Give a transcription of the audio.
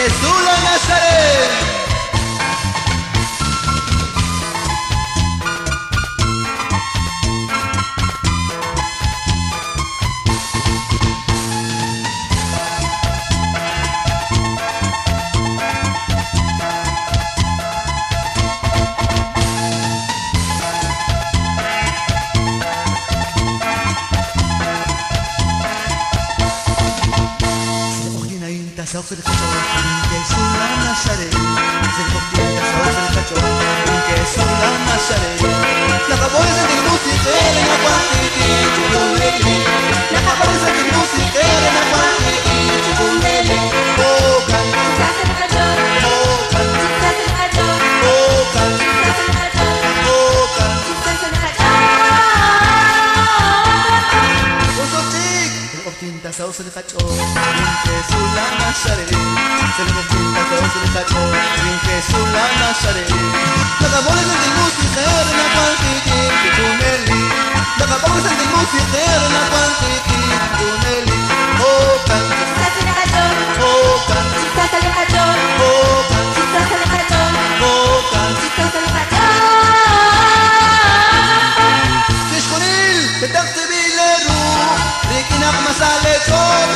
Jesús la Nazaret. صوف الخشب ينكسر لنا شري زي صوف الخشب ينكسر لنا شري لقبولة الموسيقى لنا قوانتي تقول لي لقبولة الموسيقى لنا قوانتي تقول لي بوكا تساس الخشب بوكا تساس الخشب بوكا تساس الخشب بوكا تساس الخشب وصوتيك الأختين تصوص الخشب ينكسر لنا شري se lo pinta todo se le cachó sin que su lana sale la cabona de música la cuantiti tu meli la cabona de música la cuantiti tu meli oh can se le cachó oh can se le cachó oh can se le cachó oh can se le cachó تشكريل تتخذ بالروح لكن أغمس على طول